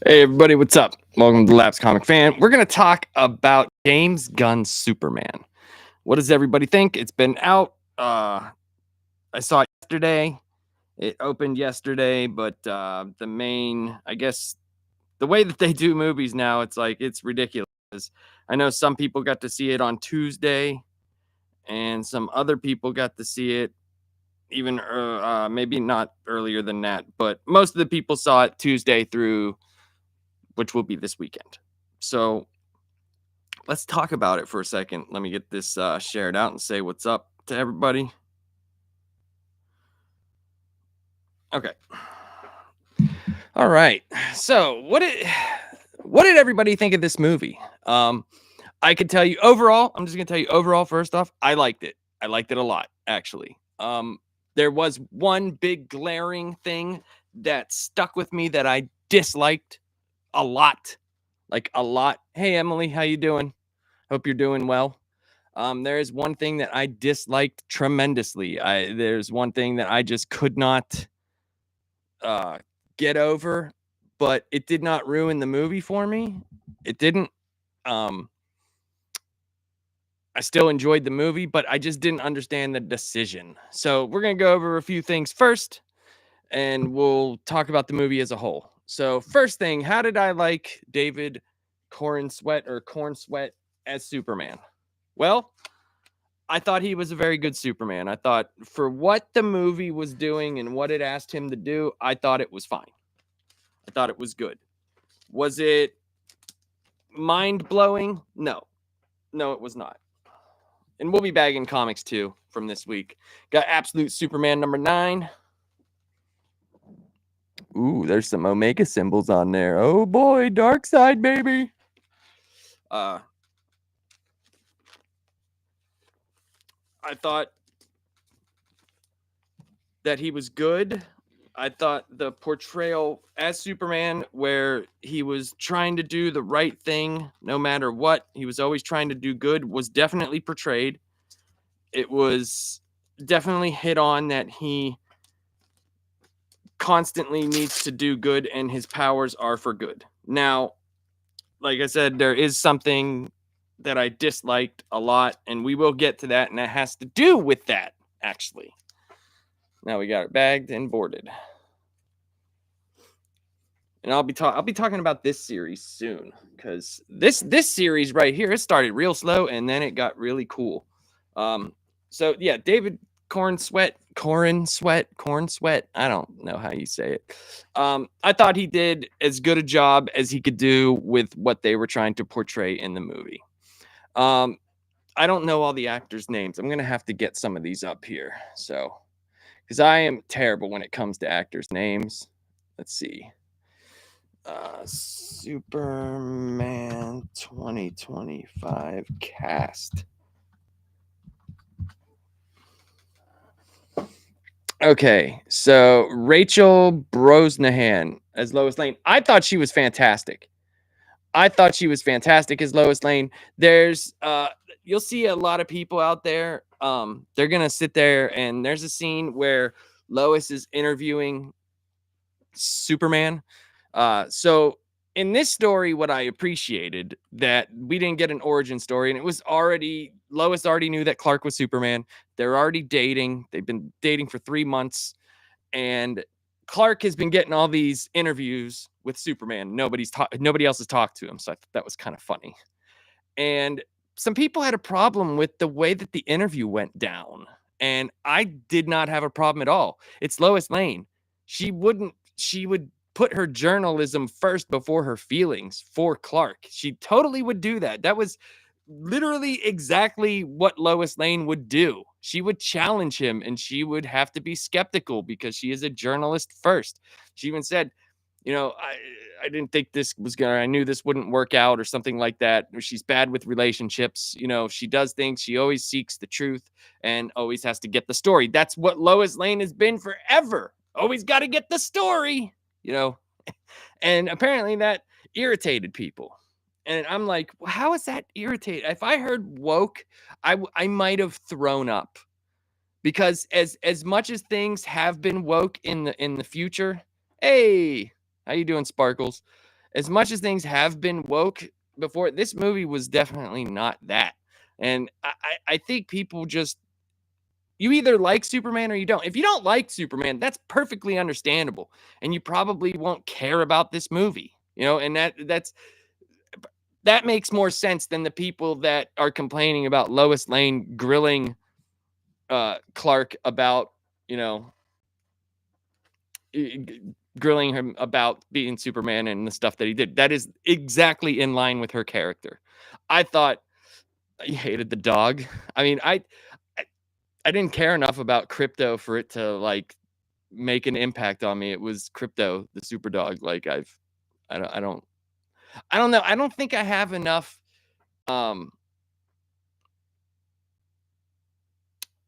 Hey everybody, what's up? Welcome to the Labs Comic Fan. We're going to talk about James Gunn's Superman. What does everybody think? It's been out. I saw it yesterday. It opened yesterday, but the main, I guess, the way that they do movies now, it's ridiculous. I know some people got to see it on Tuesday, and some other people got to see it even maybe not earlier than that, but most of the people saw it Tuesday through, which will be this weekend. So let's talk about it for a second. Let me get this shared out and say what's up to everybody. Okay. All right. So what did everybody think of this movie? I could tell you overall. I'm just gonna tell you overall. First off, I liked it. I liked it a lot, actually. There was one big glaring thing that stuck with me that I disliked a lot, like a lot. Hey Emily, how you doing? Hope you're doing well. There is one thing that I disliked tremendously. There's one thing that I just could not uh, get over, but it did not ruin the movie for me. It didn't. Um, I still enjoyed the movie, but I just didn't understand the decision. So we're gonna go over a few things first, and we'll talk about the movie as a whole. So first thing, how did I like David Corn Sweat as Superman? Well, I thought he was a very good Superman. I thought for what the movie was doing and what it asked him to do, I thought it was fine. I thought it was good. Was it mind blowing? No. No, it was not. And we'll be bagging comics too from this week. Got Absolute Superman number 9. Ooh, there's some Omega symbols on there. Oh boy, dark side, baby. I thought that he was good. I thought the portrayal as Superman, where he was trying to do the right thing no matter what, he was always trying to do good, was definitely portrayed. It was definitely hit on that he constantly needs to do good and his powers are for good. Now, like I said, there is something that I disliked a lot, and we will get to that, and that has to do with that, actually. Now we got it bagged and boarded. And I'll be talking about this series soon, because this series right here, it started real slow and then it got really cool. So yeah, David Corn Sweat. I don't know how you say it. I thought he did as good a job as he could do with what they were trying to portray in the movie. I don't know all the actors' names. I'm gonna have to get some of these up here. So, because I am terrible when it comes to actors' names. Let's see. Superman 2025 cast. Okay, so Rachel Brosnahan as Lois Lane. I thought she was fantastic. As Lois Lane. There's you'll see a lot of people out there. They're gonna sit there and there's a scene where Lois is interviewing Superman. So in this story, what I appreciated that we didn't get an origin story, and it was already Lois already knew that Clark was Superman. They're already dating. They've been dating for 3 months, and Clark has been getting all these interviews with Superman. Nobody else has talked to him, so I thought that was kind of funny. And some people had a problem with the way that the interview went down, and I did not have a problem at all. It's Lois Lane. She would put her journalism first before her feelings for Clark. She totally would do that. That was literally exactly what Lois Lane would do. She would challenge him and she would have to be skeptical because she is a journalist first. She even said, I didn't think this was I knew this wouldn't work out or something like that. She's bad with relationships. She does things. She always seeks the truth and always has to get the story. That's what Lois Lane has been forever. Always got to get the story, and apparently that irritated people. And I'm like, well, how is that irritated? If I heard woke, I might have thrown up, because as much as things have been woke in the future. Hey, how you doing, Sparkles? as much as things have been woke before, this movie was definitely not that. And I think people just, you either like Superman or you don't. If you don't like Superman, that's perfectly understandable, and you probably won't care about this movie. And that makes more sense than the people that are complaining about Lois Lane grilling Clark about, you know, grilling him about being Superman and the stuff that he did. That is exactly in line with her character. I thought I hated the dog. I mean, I didn't care enough about Crypto for it to like make an impact on me. It was Crypto, the super dog. Like I don't know. I don't think I have enough. Um,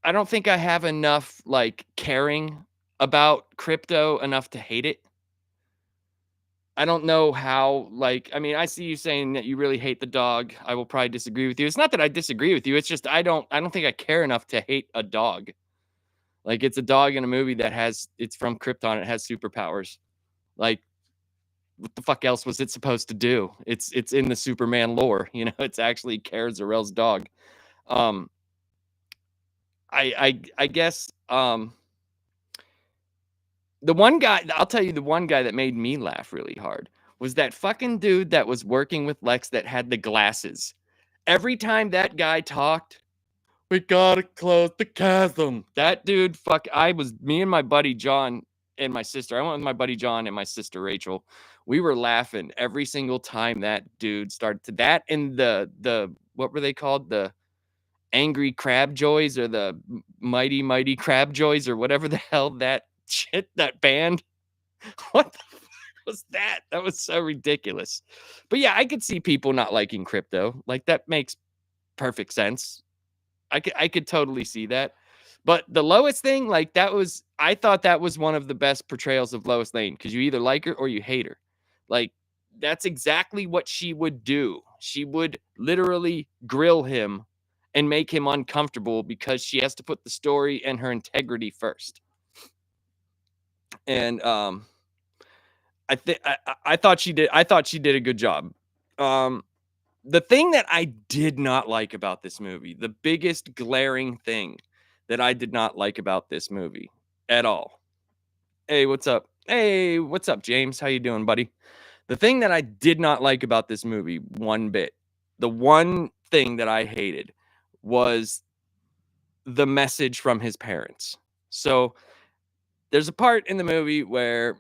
I don't think I have enough like caring about Crypto enough to hate it. I don't know how, like, I mean, I see you saying that you really hate the dog. I will probably disagree with you. It's not that I disagree with you. It's just I don't think I care enough to hate a dog. Like, it's a dog in a movie that it's from Krypton. It has superpowers. Like, what the fuck else was it supposed to do? It's in the Superman lore. It's actually Kara-Zor-El's dog. Um, I guess the one guy, I'll tell you, the one guy that made me laugh really hard was that fucking dude that was working with Lex that had the glasses. Every time that guy talked, we gotta close the chasm. That dude, me and my buddy John and my sister. I went with my buddy John and my sister Rachel. We were laughing every single time that dude started to that, and the what were they called? The Angry Crab Joys, or the Mighty Crab Joys, or whatever the hell that shit, that band. What the fuck was that? That was so ridiculous. But yeah, I could see people not liking Crypto. Like, that makes perfect sense. I could totally see that. But the Lois thing, like, I thought that was one of the best portrayals of Lois Lane, because you either like her or you hate her. Like, that's exactly what she would do. She would literally grill him and make him uncomfortable because she has to put the story and her integrity first. And I thought she did a good job. The thing that I did not like about this movie, the biggest glaring thing that I did not like about this movie at all. Hey, what's up? Hey, what's up, James? How you doing, buddy? The thing that I did not like about this movie one bit, the one thing that I hated, was the message from his parents. So there's a part in the movie where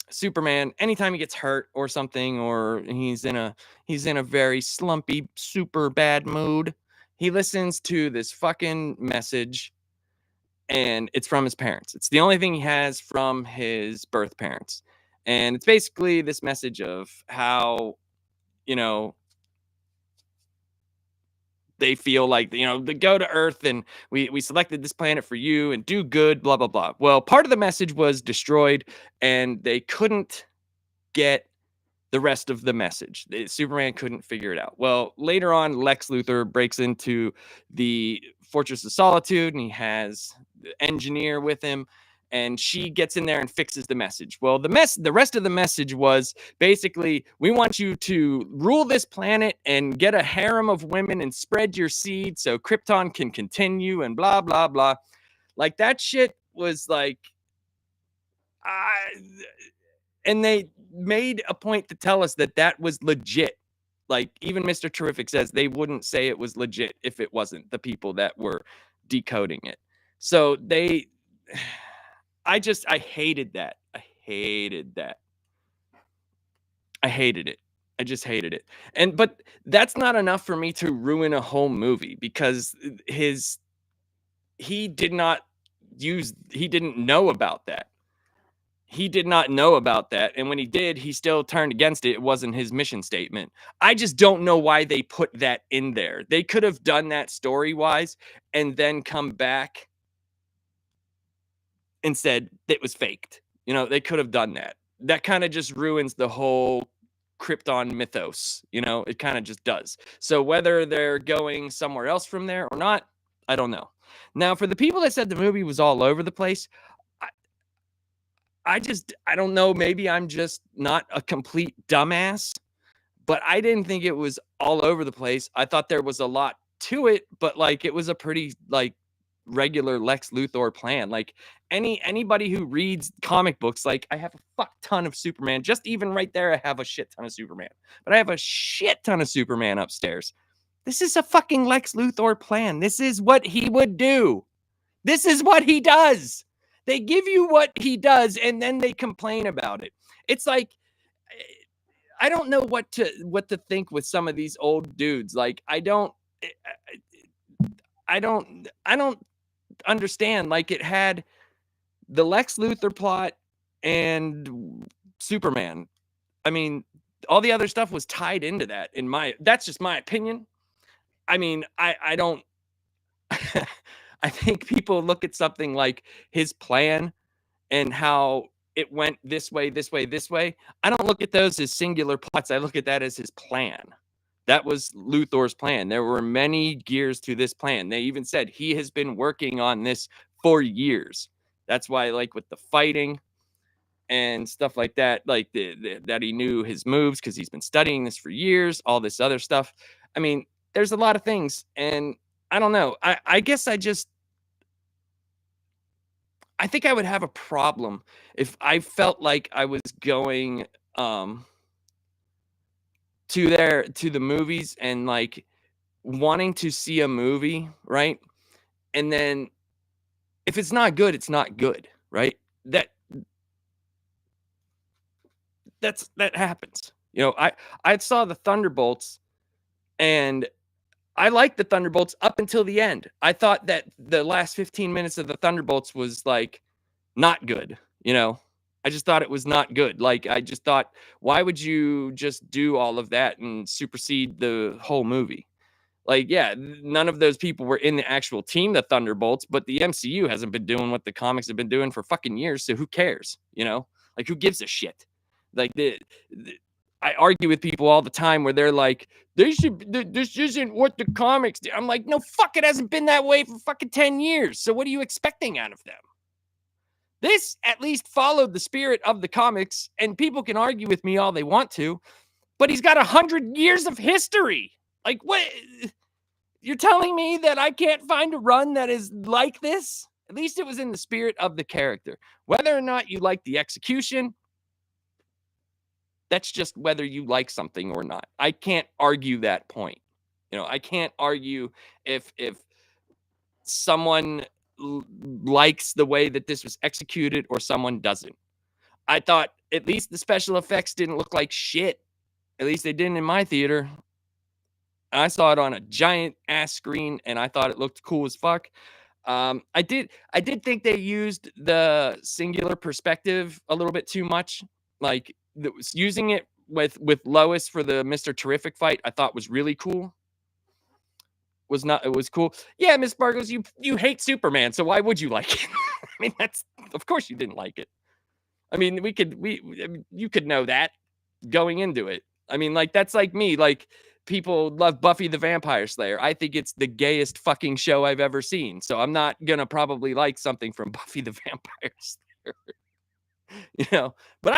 Superman, anytime he gets hurt or something, or he's in a very slumpy, super bad mood, he listens to this fucking message, and it's from his parents. It's the only thing he has from his birth parents. And it's basically this message of how, you know, they feel like, they go to Earth, and we selected this planet for you, and do good, blah, blah, blah. Well, part of the message was destroyed, and they couldn't get the rest of the message. Superman couldn't figure it out. Well, later on, Lex Luthor breaks into the Fortress of Solitude, and he has the engineer with him, and she gets in there and fixes the message. Well, the rest of the message was basically, we want you to rule this planet and get a harem of women and spread your seed so Krypton can continue, and blah, blah, blah. Like, that shit was like, and they made a point to tell us that that was legit. Like, even Mr. Terrific says they wouldn't say it was legit if it wasn't the people that were decoding it. So I hated that. I hated that. I hated it. I just hated it. But that's not enough for me to ruin a whole movie, because he didn't know about that. He did not know about that. And when he did, he still turned against it. It wasn't his mission statement. I just don't know why they put that in there. They could have done that story-wise and then come back and said it was faked. They could have done that. That kind of just ruins the whole Krypton mythos. It kind of just does. So whether they're going somewhere else from there or not, I don't know. Now, for the people that said the movie was all over the place, I don't know, maybe I'm just not a complete dumbass, but I didn't think it was all over the place. I thought there was a lot to it, but like it was a pretty like regular Lex Luthor plan. Like anybody who reads comic books, like I have a fuck ton of Superman. Just even right there, I have a shit ton of Superman. But I have a shit ton of Superman upstairs. This is a fucking Lex Luthor plan. This is what he would do. This is what he does. They give you what he does and then they complain about it. It's like I don't know what to think with some of these old dudes. Like I don't understand. Like it had the Lex Luthor plot and Superman. I mean, all the other stuff was tied into that. That's just my opinion. I mean, I don't I think people look at something like his plan and how it went this way, this way, this way. I don't look at those as singular plots. I look at that as his plan. That was Luthor's plan. There were many gears to this plan. They even said he has been working on this for years. That's why, like with the fighting and stuff like that, like that he knew his moves because he's been studying this for years. All this other stuff. I mean, there's a lot of things, and I don't know. I guess I think I would have a problem if I felt like I was going to the movies and like wanting to see a movie, right? And then if it's not good, it's not good, right? That happens. You know, I saw the Thunderbolts and I liked the Thunderbolts up until the end. I thought that the last 15 minutes of the Thunderbolts was like not good, you know. I just thought it was not good. Like I just thought, why would you just do all of that and supersede the whole movie? Like, yeah, none of those people were in the actual team, the Thunderbolts, but the MCU hasn't been doing what the comics have been doing for fucking years. So who cares? You know, like who gives a shit? Like I argue with people all the time where they're like, this isn't what the comics do. I'm like, no, fuck, it hasn't been that way for fucking 10 years. So what are you expecting out of them? This at least followed the spirit of the comics, and people can argue with me all they want to, but he's got 100 years of history. Like, what? You're telling me that I can't find a run that is like this? At least it was in the spirit of the character. Whether or not you like the execution, that's just whether you like something or not. I can't argue that point. You know, I can't argue if someone likes the way that this was executed or someone doesn't. I thought at least the special effects didn't look like shit. At least they didn't in my theater. I saw it on a giant ass screen and I thought it looked cool as fuck. I did think they used the singular perspective a little bit too much. Like using it with Lois for the Mr. Terrific fight, I thought was really cool. It was cool. Yeah, Miss Bargos, you hate Superman, so why would you like it? I mean, that's of course you didn't like it. I mean, you could know that going into it. I mean, like that's like me. Like people love Buffy the Vampire Slayer. I think it's the gayest fucking show I've ever seen. So I'm not gonna probably like something from Buffy the Vampire Slayer. You know, but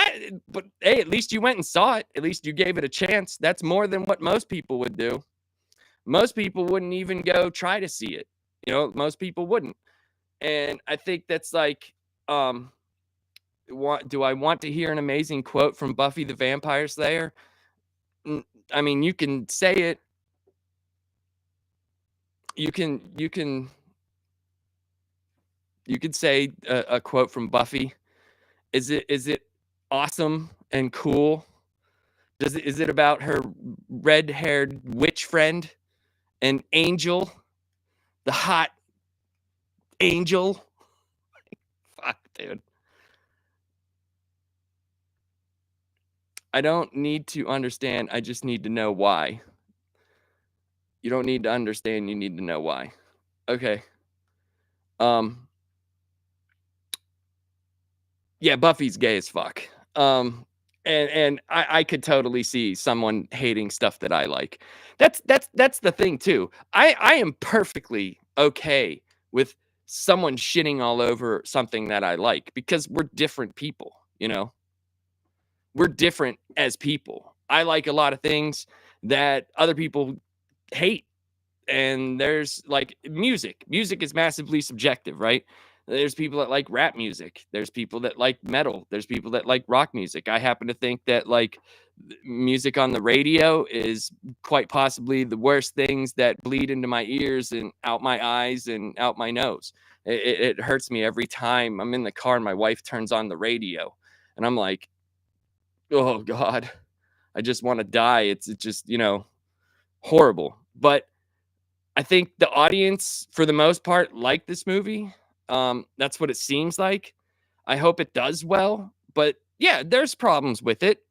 hey, at least you went and saw it. At least you gave it a chance. That's more than what most people would do. Most people wouldn't even go try to see it. You know, most people wouldn't. And I think that's like, do I want to hear an amazing quote from Buffy the Vampire Slayer? I mean, you can say it. You can say a quote from Buffy. Is it awesome and cool? Is it about her red-haired witch friend and Angel, the hot Angel? Fuck, dude. I don't need to understand. I just need to know why. You don't need to understand. You need to know why. Okay. Um. Yeah, Buffy's gay as fuck. And I could totally see someone hating stuff that I like. That's the thing too. I am perfectly okay with someone shitting all over something that I like, because we're different people, you know? We're different as people. I like a lot of things that other people hate. And there's like music. Music is massively subjective, right? There's people that like rap music. There's people that like metal. There's people that like rock music. I happen to think that like music on the radio is quite possibly the worst things that bleed into my ears and out my eyes and out my nose. It hurts me every time I'm in the car and my wife turns on the radio, and I'm like, oh God, I just want to die. It's just, horrible. But I think the audience, for the most part, liked this movie. That's what it seems like. I hope it does well. But yeah, there's problems with it.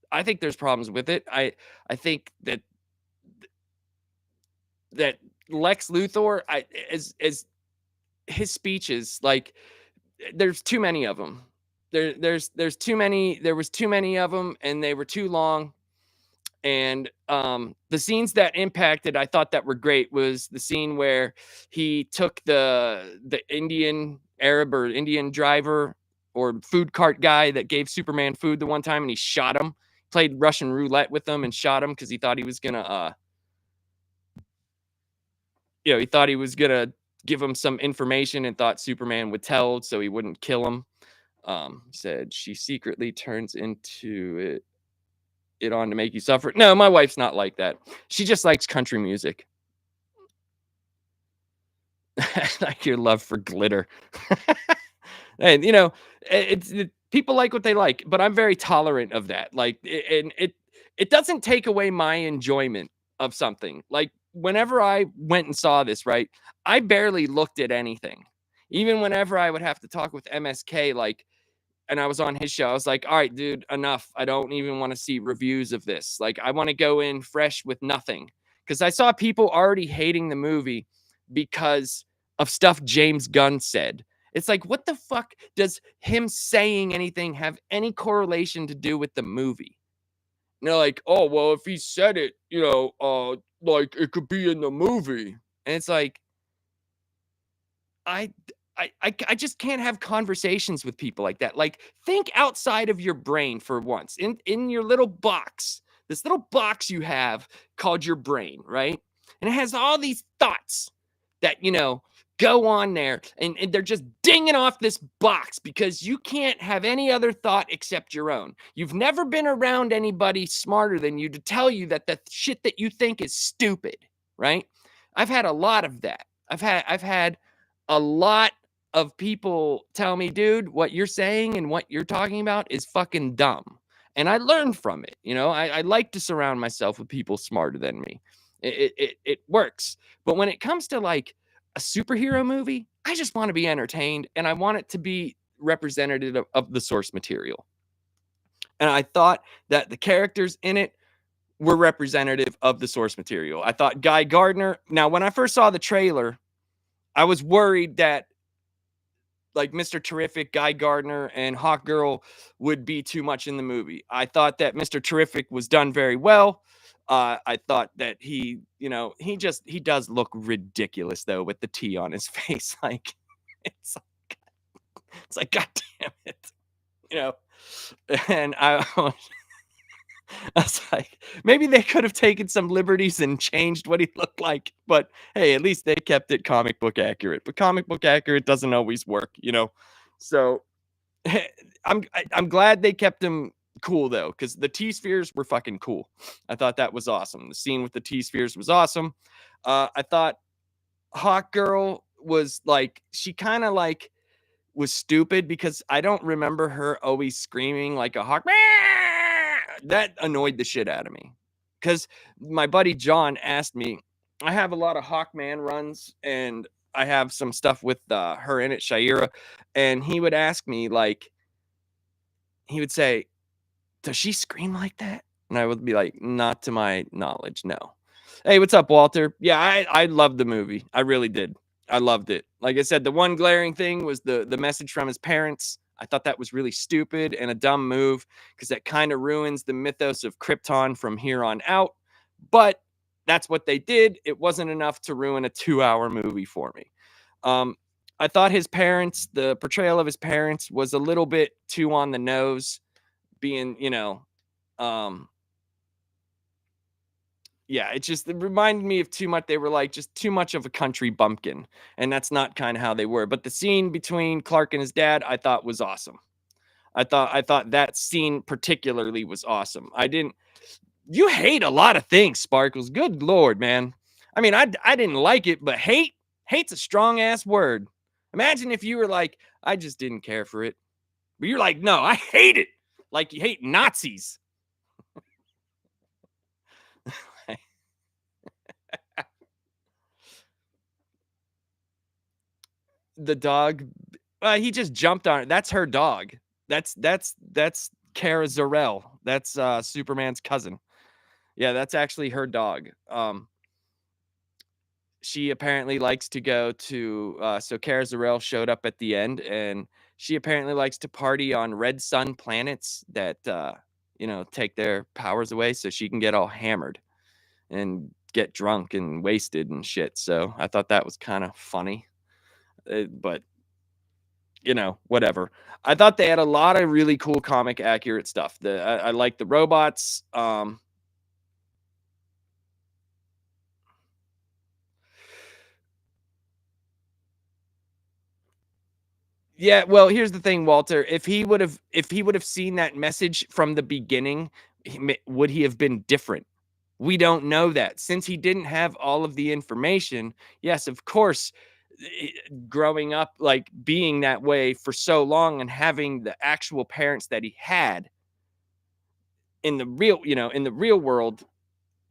I think there's problems with it. I think that Lex Luthor, as his speeches, like, there's too many of them. There's too many. There was too many of them, and they were too long. And the scenes that impacted, I thought that were great, was the scene where he took the Indian Arab or Indian driver or food cart guy that gave Superman food the one time, and he shot him, played Russian roulette with him and shot him because he thought he was gonna he thought he was gonna give him some information and thought Superman would tell so he wouldn't kill him. Said she secretly turns into it on to make you suffer. No, my wife's not like that. She just likes country music. Like your love for glitter. And people like what they like, but I'm very tolerant of that. Like, and it doesn't take away my enjoyment of something. Like, whenever I went and saw this, right, I barely looked at anything. Even whenever I would have to talk with MSK, like, and I was on his show, I was like, all right, dude, enough. I don't even want to see reviews of this. Like, I want to go in fresh with nothing. Because I saw people already hating the movie because of stuff James Gunn said. It's like, what the fuck does him saying anything have any correlation to do with the movie? And they're like, oh, well, if he said it, like, it could be in the movie. And it's like, I I just can't have conversations with people like that. Like, think outside of your brain for once. In your little box, this little box you have called your brain, right? And it has all these thoughts that, go on there, and they're just dinging off this box because you can't have any other thought except your own. You've never been around anybody smarter than you to tell you that the shit that you think is stupid, right? I've had a lot of that. I've had a lot of people tell me, dude, what you're saying and what you're talking about is fucking dumb. And I learned from it. I like to surround myself with people smarter than me. It works. But when it comes to like a superhero movie, I just want to be entertained and I want it to be representative of the source material. And I thought that the characters in it were representative of the source material. I thought Guy Gardner, now when I first saw the trailer, I was worried that like Mr. Terrific, Guy Gardner, and Hawk Girl would be too much in the movie. I thought that Mr. Terrific was done very well. I thought that he does look ridiculous though with the T on his face. Like, it's it's like, God damn it, you know. And I was like, maybe they could have taken some liberties and changed what he looked like. But hey, at least they kept it comic book accurate. But comic book accurate doesn't always work. So I'm glad they kept him cool though, because the T spheres were fucking cool. I thought that was awesome. The scene with the T spheres was awesome. I thought Hawk Girl was like, she kind of like was stupid because I don't remember her always screaming like a hawk. That annoyed the shit out of me because my buddy John asked me. I have a lot of Hawkman runs and I have some stuff with her in it, Shaira, and he would ask me like, he would say, "Does she scream like that?" And I would be like, "Not to my knowledge, no." Hey, what's up, Walter? Yeah, I loved the movie. I really did. I loved it. Like I said, the one glaring thing was the message from his parents. I thought that was really stupid and a dumb move because that kind of ruins the mythos of Krypton from here on out. But that's what they did. It wasn't enough to ruin a 2-hour movie for me. I thought his parents, the portrayal of his parents was a little bit too on the nose, being, um, yeah, it reminded me of too much. They were like just too much of a country bumpkin, and that's not kind of how they were. But the scene between Clark and his dad, I thought was awesome. I thought that scene particularly was awesome. I didn't. You hate a lot of things, Sparkles. Good lord, man. I mean, I didn't like it, but hate's a strong ass word. Imagine if you were like, I just didn't care for it, but you're like, no, I hate it. Like you hate Nazis. The dog, he just jumped on it. That's her dog. That's Kara Zor-El. That's Superman's cousin. Yeah, that's actually her dog. She apparently likes to go to so Kara Zor-El showed up at the end, and she apparently likes to party on red sun planets that take their powers away so she can get all hammered and get drunk and wasted and shit. So I thought that was kind of funny. But whatever. I thought they had a lot of really cool comic accurate stuff. I like the robots. Yeah, well, here's the thing, Walter. If he would have seen that message from the beginning, would he have been different? We don't know that. Since he didn't have all of the information, yes, of course, growing up like being that way for so long and having the actual parents that he had in the real world,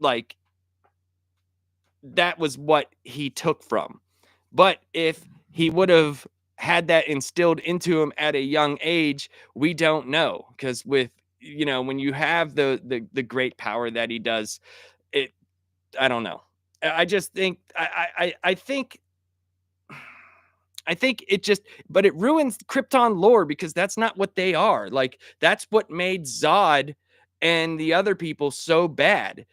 like that was what he took from. But if he would have had that instilled into him at a young age, we don't know, because with when you have the great power that he does, it I don't know. I just think I think it just, but it ruins Krypton lore because that's not what they are. Like that's what made Zod and the other people so bad.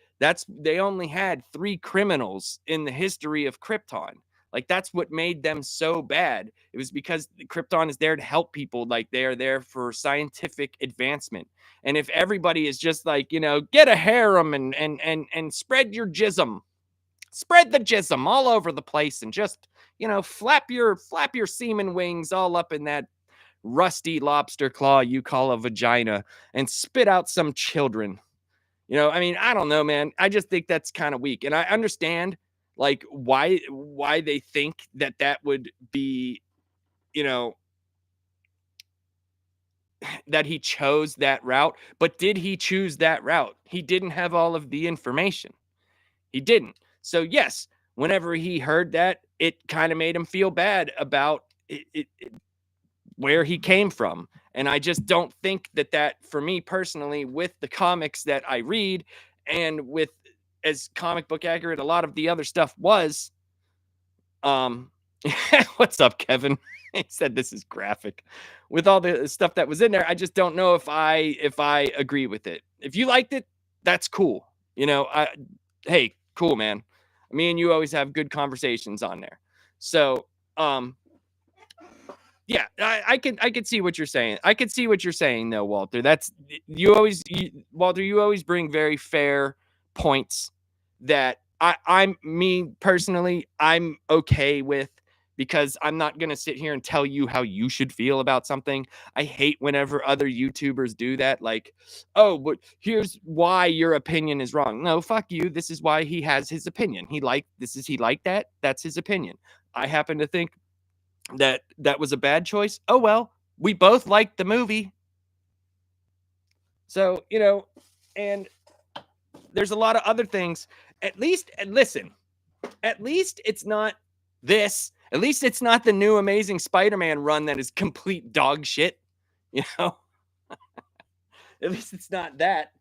They only had 3 criminals in the history of Krypton. Like that's what made them so bad. It was because Krypton is there to help people. Like they are there for scientific advancement. And if everybody is just like, get a harem and spread your jism, spread the jism all over the place and just flap your semen wings all up in that rusty lobster claw you call a vagina and spit out some children. I mean, I don't know, man. I just think that's kind of weak, and I understand like why they think that would be, you know that he chose that route. But did he choose that route? He didn't have all of the information. He didn't. So yes, whenever he heard that, it kind of made him feel bad about where he came from. And I just don't think that for me personally, with the comics that I read and with as comic book accurate a lot of the other stuff was, um what's up, Kevin? He said this is graphic. With all the stuff that was in there, I just don't know if I agree with it. If you liked it, that's cool. Hey, cool, man. Me and you always have good conversations on there. So, yeah, I could see what you're saying. I could see what you're saying though, Walter. Walter, you always bring very fair points that I'm me personally, I'm okay with, because I'm not gonna sit here and tell you how you should feel about something. I hate whenever other YouTubers do that, like, oh, but here's why your opinion is wrong. No, fuck you. This is why he has his opinion. He liked that. That's his opinion. I happen to think that was a bad choice. Oh well, we both liked the movie. So, and there's a lot of other things. At least, and listen, at least it's not this. At least it's not the new Amazing Spider-Man run that is complete dog shit. You know, at least it's not that.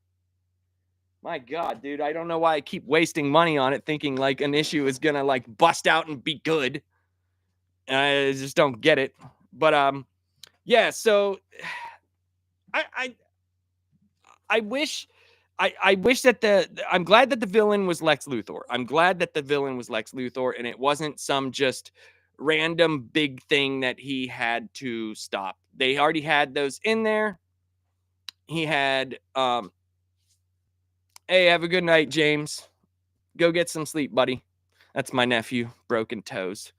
My God, dude, I don't know why I keep wasting money on it, thinking like an issue is gonna like bust out and be good. I just don't get it. But yeah. So I I wish I wish that I'm glad that the villain was Lex Luthor. I'm glad that the villain was Lex Luthor and it wasn't some just random big thing that he had to stop. They already had those in there. He had hey, have a good night, James. Go get some sleep, buddy. That's my nephew, broken toes.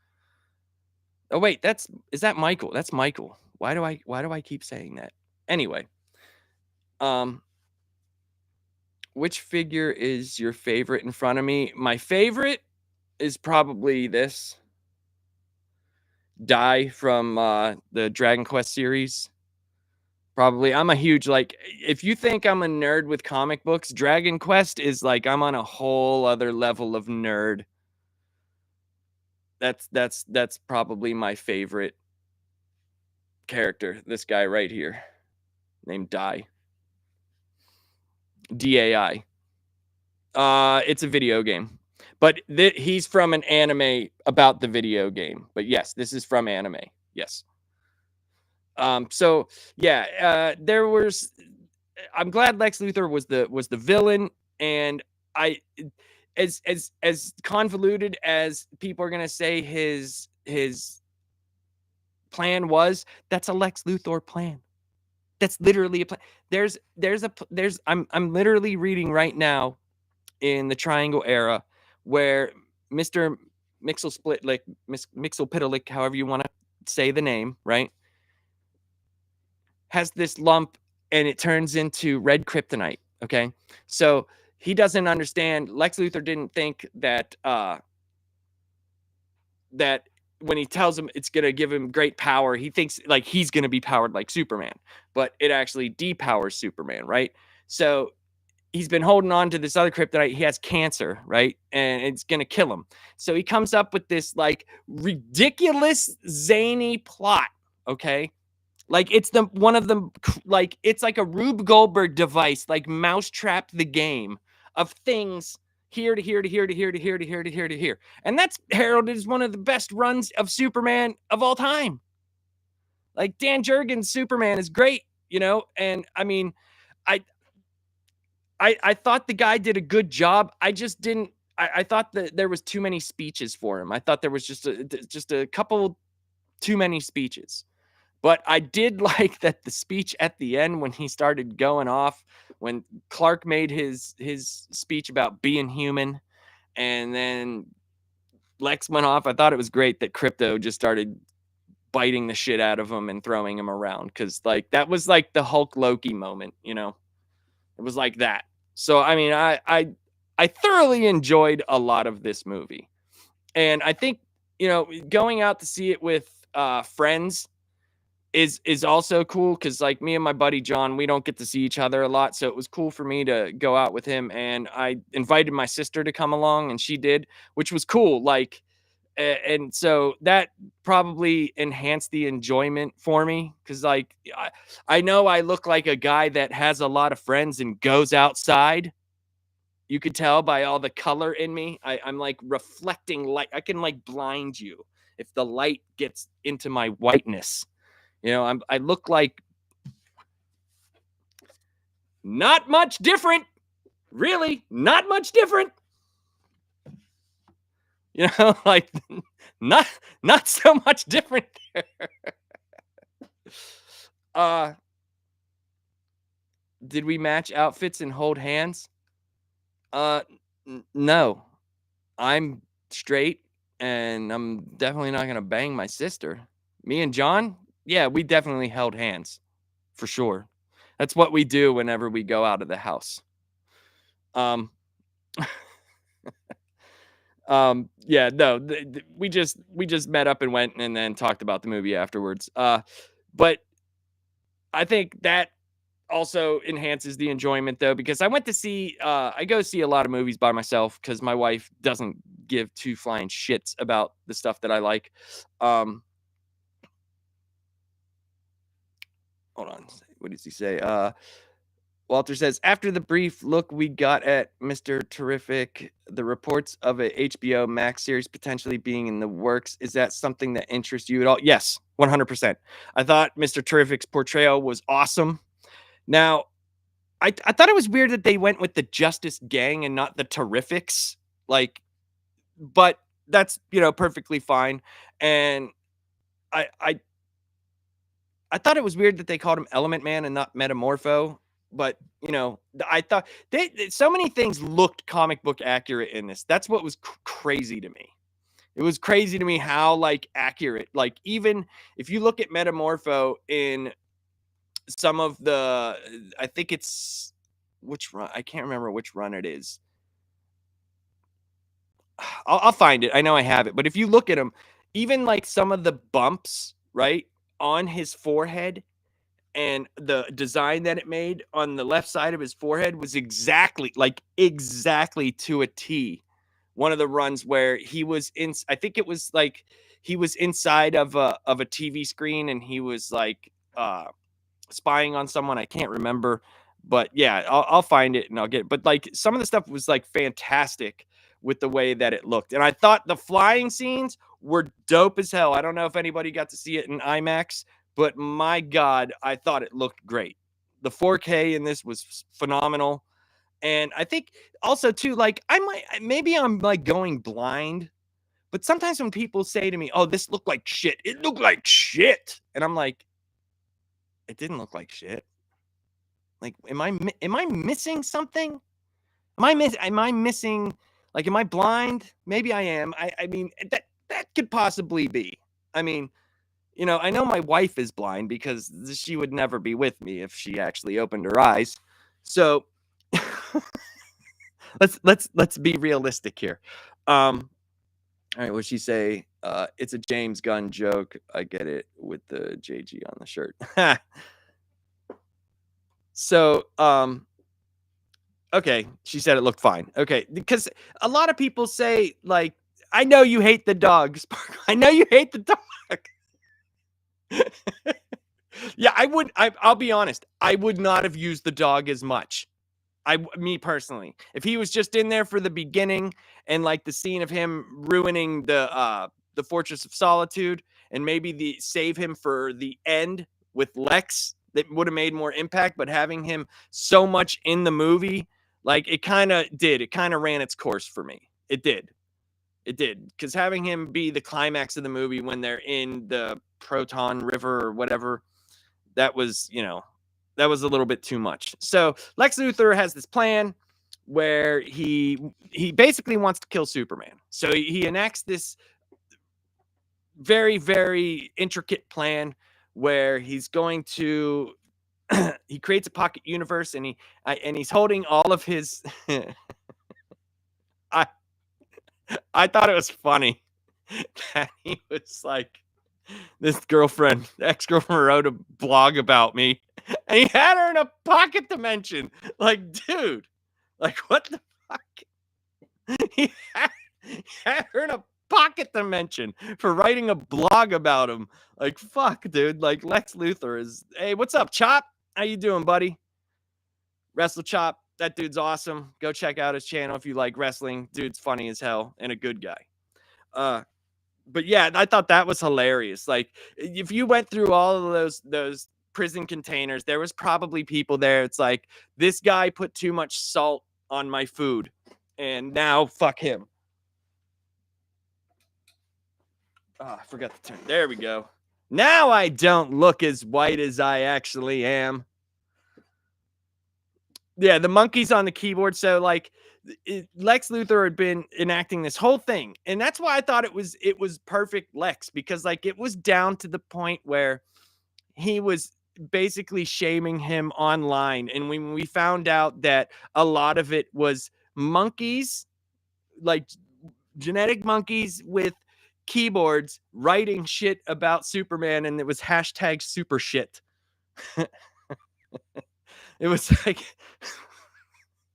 Oh wait, is that Michael? That's Michael. Why do I keep saying that? Anyway, um which figure is your favorite in front of me? My favorite is probably this Die from the Dragon Quest series. Probably. I'm a huge like if you think I'm a nerd with comic books, Dragon Quest is like I'm on a whole other level of nerd. That's probably my favorite character. This guy right here named Dai. DAI. It's a video game. But he's from an anime about the video game. But yes, this is from anime. Yes. So yeah, there was I'm glad Lex Luthor was the villain, and I as convoluted as people are gonna say his plan was, that's a Lex Luthor plan. That's literally a plan. There's I'm literally reading right now in the Triangle Era where Mr. Mixel however you want to say the name, right? Has this lump and it turns into red kryptonite. Okay. So he doesn't understand. Lex Luthor didn't think that that when he tells him it's gonna give him great power, he thinks like he's gonna be powered like Superman, but it actually depowers Superman, right? So he's been holding on to this other kryptonite. He has cancer, right? And it's gonna kill him. So he comes up with this like ridiculous, zany plot. Okay. Like it's the one of them, like it's like a Rube Goldberg device, like mousetrap the game of things here to here to here to here to here to here to here to here. And that's heralded as one of the best runs of Superman of all time. Like Dan Jurgens' Superman is great, you know, and I mean, I I thought the guy did a good job. I just didn't. I thought that there was too many speeches for him. I thought there was just a couple too many speeches. But I did like that the speech at the end when he started going off, when Clark made his speech about being human, and then Lex went off. I thought it was great that Crypto just started biting the shit out of him and throwing him around because like that was like the Hulk Loki moment, you know. It was like that. So I mean, I thoroughly enjoyed a lot of this movie, and I think you know going out to see it with friends is also cool because like me and my buddy John, we don't get to see each other a lot, so it was cool for me to go out with him, and I invited my sister to come along, and she did, which was cool. Like, and so that probably enhanced the enjoyment for me because like I know I look like a guy that has a lot of friends and goes outside. You could tell by all the color in me. I'm like reflecting light. I can like blind you if the light gets into my whiteness. You know, I look like not much different. Really, not much different. You know, like not so much different there. Uh did we match outfits and hold hands? Uh no. I'm straight and I'm definitely not going to bang my sister. Me and John? Yeah, we definitely held hands. For sure. That's what we do whenever we go out of the house. Um yeah, no, we just met up and went and then talked about the movie afterwards. But I think that also enhances the enjoyment though because I went to see I go see a lot of movies by myself cuz my wife doesn't give two flying shits about the stuff that I like. Um hold on. What does he say? Walter says, after the brief look we got at Mr. Terrific, the reports of a HBO Max series potentially being in the works, is that something that interests you at all? Yes, 100%. I thought Mr. Terrific's portrayal was awesome. Now, I thought it was weird that they went with the Justice Gang and not the Terrifics. Like, but that's, you know, perfectly fine. And I I I thought it was weird that they called him Element Man and not Metamorpho, but, I thought so many things looked comic book accurate in this. That's what was crazy to me. It was crazy to me how, like, accurate, like, even if you look at Metamorpho in some of the I think it's which run? I can't remember which run it is. I'll find it. I know I have it, but if you look at him, even, like, some of the bumps, right, on his forehead and the design that it made on the left side of his forehead was exactly to a T. One of the runs where he was in I think it was like he was inside of a TV screen and he was like spying on someone. I can't remember, but yeah, I'll find it and I'll get it. But like some of the stuff was like fantastic with the way that it looked. And I thought the flying scenes were dope as hell. I don't know if anybody got to see it in IMAX, but my God, I thought it looked great. The 4K in this was phenomenal. And I think also too, like maybe I'm like going blind, but sometimes when people say to me, "Oh, this looked like shit," it looked like shit, and I'm like, it didn't look like shit. Like, am I missing something? Am I missing? Like, am I blind? Maybe I am. I mean that could possibly be. I mean, I know my wife is blind because she would never be with me if she actually opened her eyes. So let's be realistic here. All right, what'd she say? It's a James Gunn joke. I get it with the JG on the shirt. So, okay, she said it looked fine. Okay, because a lot of people say, like, I know you hate the dog, Spark. I know you hate the dog. Yeah, I'll be honest. I would not have used the dog as much. Me personally, if he was just in there for the beginning and like the scene of him ruining the Fortress of Solitude and maybe the save him for the end with Lex, that would have made more impact. But having him so much in the movie, like it kind of ran its course for me. It did, because having him be the climax of the movie when they're in the Proton River or whatever, that was, that was a little bit too much. So Lex Luthor has this plan where he basically wants to kill Superman. So he enacts this very, very intricate plan where he's going to he creates a pocket universe and he's holding all of his I I thought it was funny that he was like, this ex-girlfriend wrote a blog about me and he had her in a pocket dimension. Like, dude, like what the fuck? he, he had her in a pocket dimension for writing a blog about him. Like, fuck, dude. Like Lex Luthor is, hey, what's up, Chop? How you doing, buddy? Wrestle Chop. That dude's awesome. Go check out his channel if you like wrestling. Dude's funny as hell and a good guy. But yeah, I thought that was hilarious. Like, if you went through all of those prison containers, there was probably people there. It's like, this guy put too much salt on my food, and now fuck him. Oh, I forgot to turn. There we go. Now I don't look as white as I actually am. Yeah, the monkey's on the keyboard. So like, Lex Luthor had been enacting this whole thing, and that's why I thought it was perfect Lex, because like it was down to the point where he was basically shaming him online, and when we found out that a lot of it was monkeys, like genetic monkeys with keyboards writing shit about Superman, and it was hashtag super shit. It was like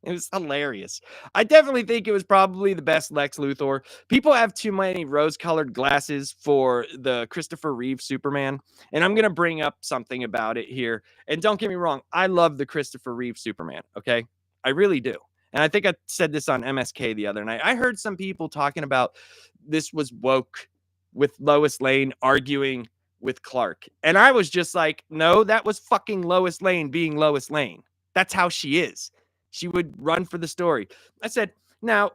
it was hilarious. I definitely think it was probably the best Lex Luthor. People have too many rose-colored glasses for the Christopher Reeve Superman, and I'm going to bring up something about it here. And don't get me wrong, I love the Christopher Reeve Superman, okay? I really do. And I think I said this on MSK the other night. I heard some people talking about this was woke with Lois Lane arguing with Clark. And I was just like, no, that was fucking Lois Lane being Lois Lane. That's how she is. She would run for the story. I said, now,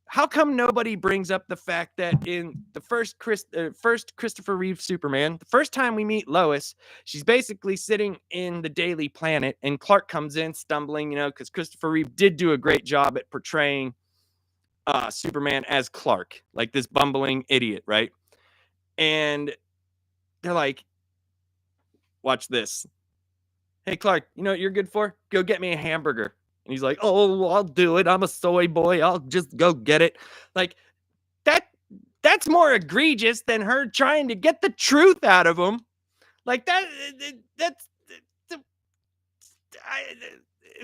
how come nobody brings up the fact that in the first Christopher Reeve Superman, the first time we meet Lois, she's basically sitting in the Daily Planet, and Clark comes in stumbling, because Christopher Reeve did do a great job at portraying Superman as Clark, like this bumbling idiot, right? And they're like, watch this. Hey, Clark, you know what you're good for? Go get me a hamburger. And he's like, oh, I'll do it. I'm a soy boy. I'll just go get it. Like, that's more egregious than her trying to get the truth out of him. Like, it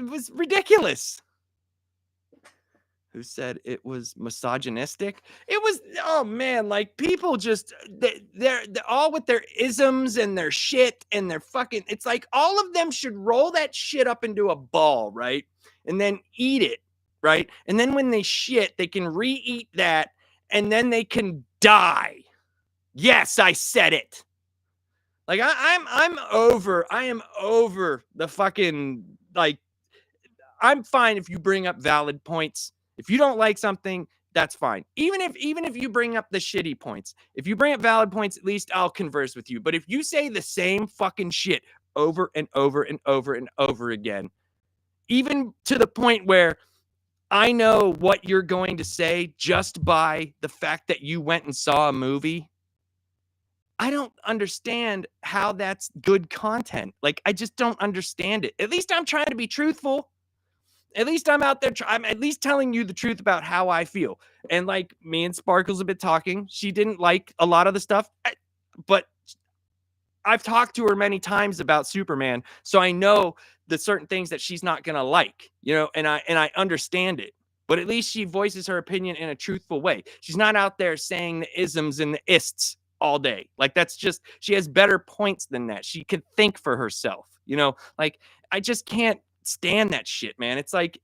was ridiculous. Who said it was misogynistic? It was, oh man, like people just, they're all with their isms and their shit and their fucking, it's like all of them should roll that shit up into a ball, right? And then eat it, right? And then when they shit, they can re-eat that and then they can die. Yes, I said it. Like I am over the fucking, like, I'm fine if you bring up valid points. If you don't like something, that's fine. Even if you bring up the shitty points, if you bring up valid points, at least I'll converse with you. But if you say the same fucking shit over and over and over and over again, even to the point where I know what you're going to say just by the fact that you went and saw a movie, I don't understand how that's good content. Like, I just don't understand it. At least I'm trying to be truthful. At least I'm out there. I'm at least telling you the truth about how I feel. And like me and Sparkles have been talking. She didn't like a lot of the stuff, but I've talked to her many times about Superman, so I know the certain things that she's not gonna like, and I understand it. But at least she voices her opinion in a truthful way. She's not out there saying the isms and the ists all day. Like, that's just, she has better points than that. She could think for herself, like, I just can't stand that shit, man. It's like,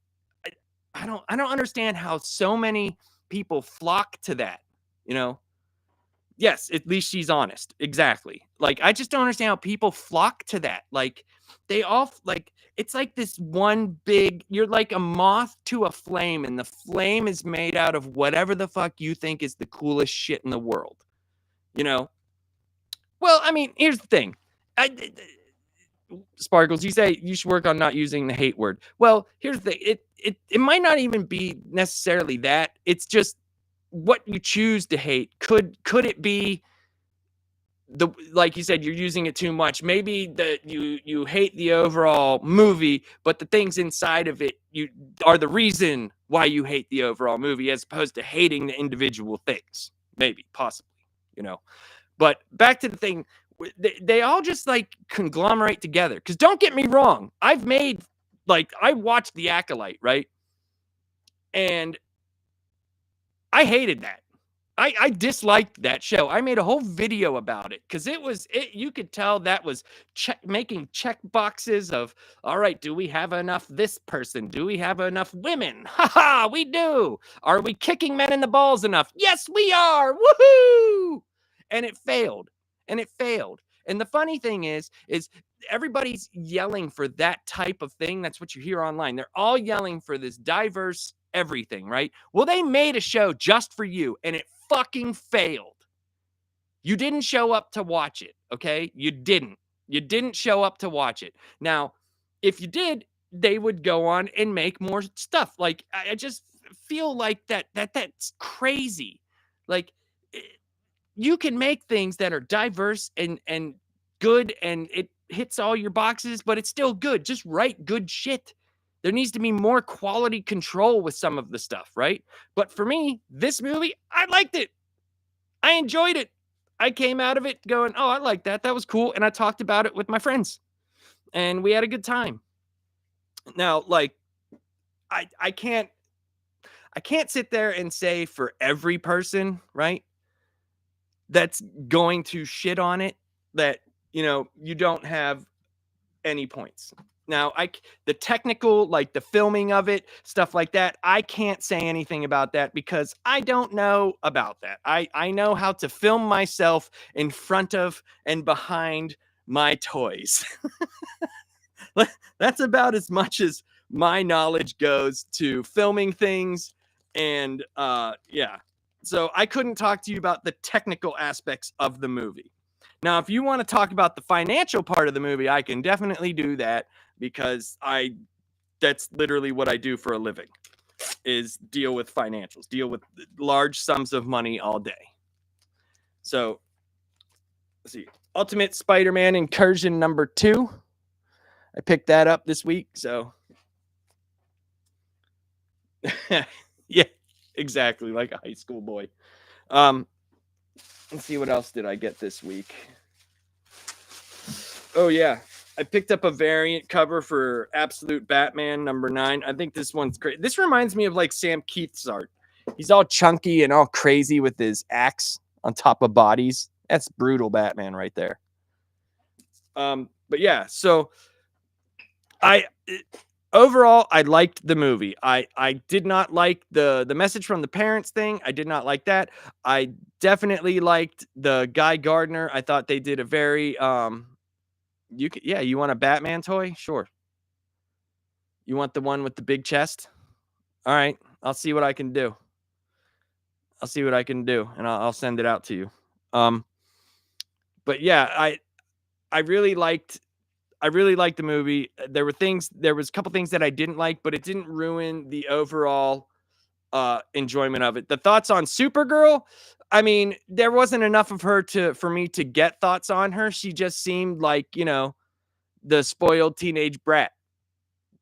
I don't understand how so many people flock to that, Yes, at least she's honest. Exactly. Like, I just don't understand how people flock to that. Like, they all, like, it's like this one big, you're like a moth to a flame, and the flame is made out of whatever the fuck you think is the coolest shit in the world. Well, I mean, here's the thing. Sparkles, you say you should work on not using the hate word. Well, here's the thing. It might not even be necessarily that. It's just what you choose to hate. Could it be like you said, you're using it too much? Maybe that you hate the overall movie, but the things inside of it you are the reason why you hate the overall movie, as opposed to hating the individual things. Maybe, possibly, But back to the thing, they all just like conglomerate together. Because don't get me wrong, I watched The Acolyte, right? And I hated that. I disliked that show. I made a whole video about it because you could tell that was making check boxes of, all right, do we have enough this person? Do we have enough women? Ha, we do. Are we kicking men in the balls enough? Yes, we are. Woohoo! And it failed. And the funny thing is everybody's yelling for that type of thing. That's what you hear online. They're all yelling for this diverse everything, right? Well, they made a show just for you, and it fucking failed. You didn't show up to watch it, okay? You didn't show up to watch it. Now, if you did, they would go on and make more stuff. Like, I just feel like that's crazy. Like, you can make things that are diverse and good, and it hits all your boxes, but it's still good. Just write good shit. There needs to be more quality control with some of the stuff, right? But for me, this movie, I liked it. I enjoyed it. I came out of it going, oh, I like that. That was cool. And I talked about it with my friends, and we had a good time. Now, like, I can't sit there and say for every person, right, that's going to shit on it, that, you don't have any points. Now, the technical, like the filming of it, stuff like that, I can't say anything about that because I don't know about that. I know how to film myself in front of and behind my toys. That's about as much as my knowledge goes to filming things And yeah. So I couldn't talk to you about the technical aspects of the movie. Now, if you want to talk about the financial part of the movie, I can definitely do that because that's literally what I do for a living, is deal with financials, deal with large sums of money all day. So let's see. Ultimate Spider-Man Incursion #2. I picked that up this week, so yeah, exactly, like a high school boy. Let's see, what else did I get this week? Oh yeah, I picked up a variant cover for Absolute Batman #9. I think this one's great. This reminds me of like Sam Keith's art. He's all chunky and all crazy with his axe on top of bodies. That's brutal Batman right there. But yeah, so overall, I liked the movie. I did not like the message from the parents thing. I did not like that. I definitely liked the Guy Gardner. I thought they did a very you want a Batman toy? Sure. You want the one with the big chest? All right, I'll see what I can do. I'll see what I can do, and I'll send it out to you. But yeah, I really liked the movie. There was a couple things that I didn't like, but it didn't ruin the overall enjoyment of it. The thoughts on Supergirl, I mean, there wasn't enough of her for me to get thoughts on her. She just seemed like, the spoiled teenage brat.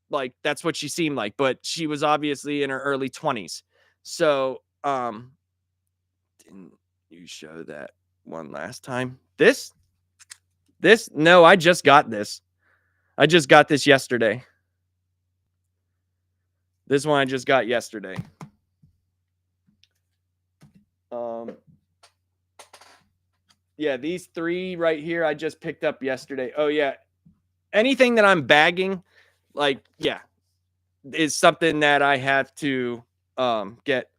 Like that's what she seemed like, but she was obviously in her early 20s. So, didn't you show that one last time? This? No, I just got this. I just got this yesterday. This one I just got yesterday. Yeah, these 3 right here I just picked up yesterday. Oh yeah. Anything that I'm bagging, like, yeah, is something that I have to get.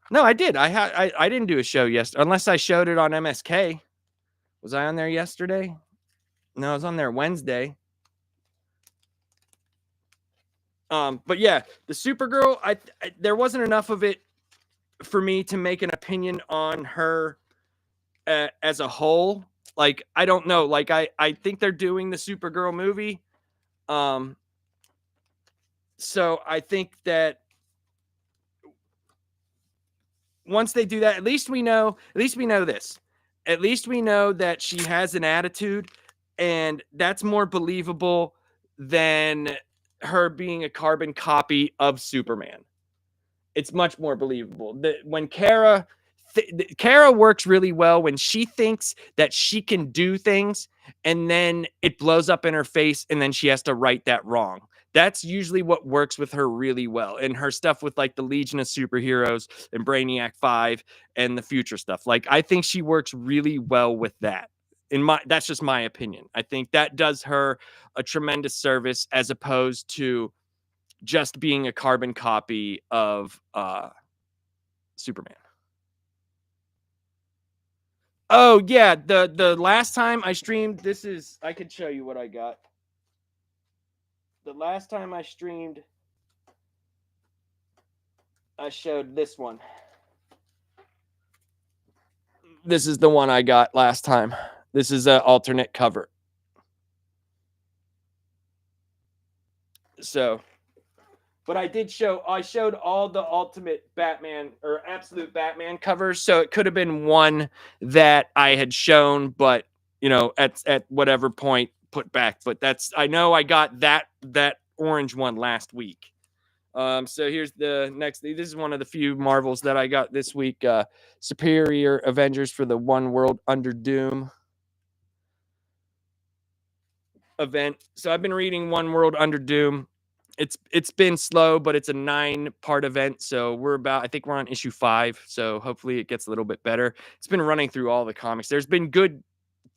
No, I did. I didn't do a show yesterday unless I showed it on MSK. Was I on there yesterday? No, I was on there Wednesday. But yeah, the Supergirl, there wasn't enough of it for me to make an opinion on her as a whole. Like, I don't know. Like, I think they're doing the Supergirl movie. So I think that once they do that, at least we know this. At least we know that she has an attitude, and that's more believable than her being a carbon copy of Superman. It's much more believable. When Kara works really well when she thinks that she can do things and then it blows up in her face and then she has to right that wrong. That's usually what works with her really well. And her stuff with like the Legion of Superheroes and Brainiac 5 and the future stuff. Like, I think she works really well with that. That's just my opinion. I think that does her a tremendous service as opposed to just being a carbon copy of Superman. Oh yeah, the last time I streamed, I could show you what I got. The last time I streamed, I showed this one. This is the one I got last time. This is an alternate cover. So, but I showed all the Ultimate Batman or Absolute Batman covers. So it could have been one that I had shown, but at whatever point put back. But I know I got that orange one last week. So here's the next. This is one of the few Marvels that I got this week. Superior Avengers for the One World Under Doom event. So I've been reading One World Under Doom. It's been slow, but it's a 9-part event. So I think we're on issue 5. So hopefully it gets a little bit better. It's been running through all the comics. There's been good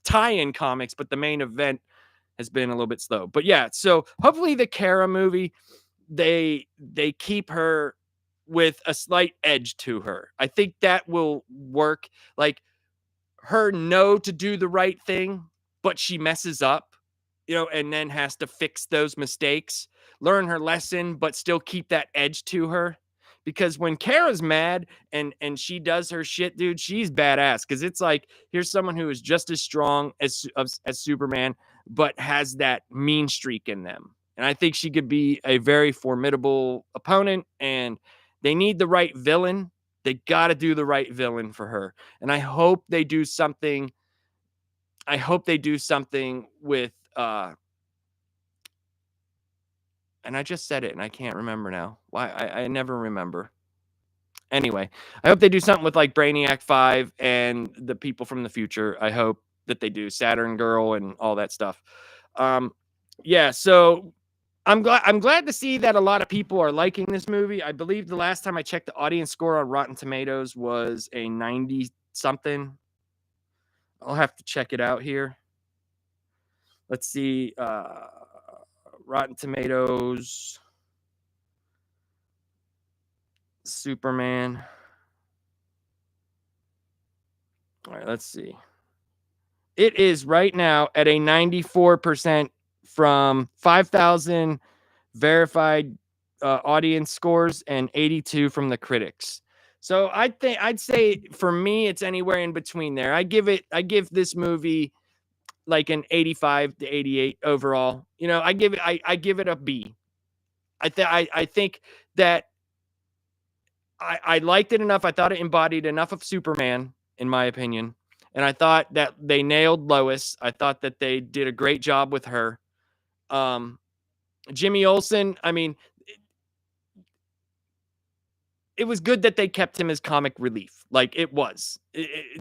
tie-in comics, but the main event has been a little bit slow. But yeah, so hopefully the Kara movie, they keep her with a slight edge to her. I think that will work. Like, her know to do the right thing, but she messes up, and then has to fix those mistakes, learn her lesson, but still keep that edge to her. because when Kara's mad and she does her shit, dude, she's badass. Because it's like, here's someone who is just as strong as Superman, but has that mean streak in them. And I think she could be a very formidable opponent. And they need the right villain. They got to do the right villain for her. And I hope they do something. I hope they do something with and I just said it and I can't remember now. Why I never remember. Anyway, I hope they do something with like Brainiac 5 and the people from the future. I hope that they do Saturn Girl and all that stuff. Um yeah, so I'm glad to see that a lot of people are liking this movie. I believe the last time I checked, the audience score on Rotten Tomatoes was a 90 something. I'll have to check it out here. Let's see. Rotten Tomatoes, Superman. All right, let's see. It is right now at a 94% from 5,000 verified audience scores and 82 from the critics. So I'd say for me it's anywhere in between there. I give this movie like an 85 to 88 overall. You know, I give it a B. I think that I liked it enough. I thought it embodied enough of Superman, in my opinion. And I thought that they nailed Lois. I thought that they did a great job with her. Um, Jimmy Olsen, I mean, it was good that they kept him as comic relief. Like it was.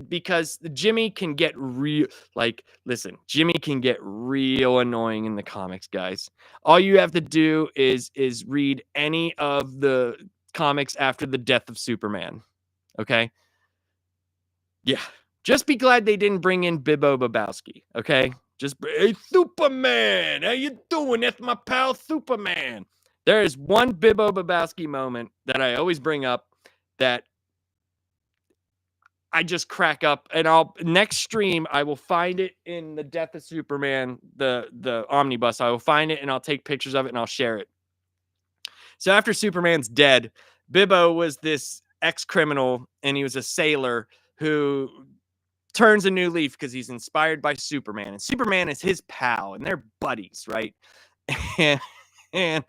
Because Jimmy can get real, like, listen, Jimmy can get real annoying in the comics, guys. All you have to do is read any of the comics after the death of Superman. Okay? Yeah. Just be glad they didn't bring in Bibbo Babowski, okay? Just, hey, Superman, how you doing? That's my pal Superman. There is one Bibbo Babowski moment that I always bring up that I just crack up, and next stream I will find it in the Death of Superman, the omnibus. I will find it and I'll take pictures of it and I'll share it. So after Superman's dead, Bibbo was this ex-criminal and he was a sailor who turns a new leaf because he's inspired by Superman, and Superman is his pal and they're buddies, right? And, and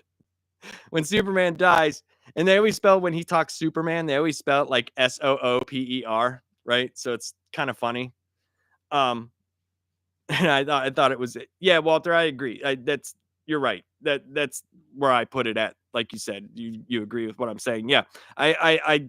when Superman dies, and they always spell, when he talks Superman, they always spell it like Sooper, right? So it's kind of funny. And I thought it was, yeah, Walter, I agree. You're right. That's where I put it at. Like you said, you agree with what I'm saying. Yeah, I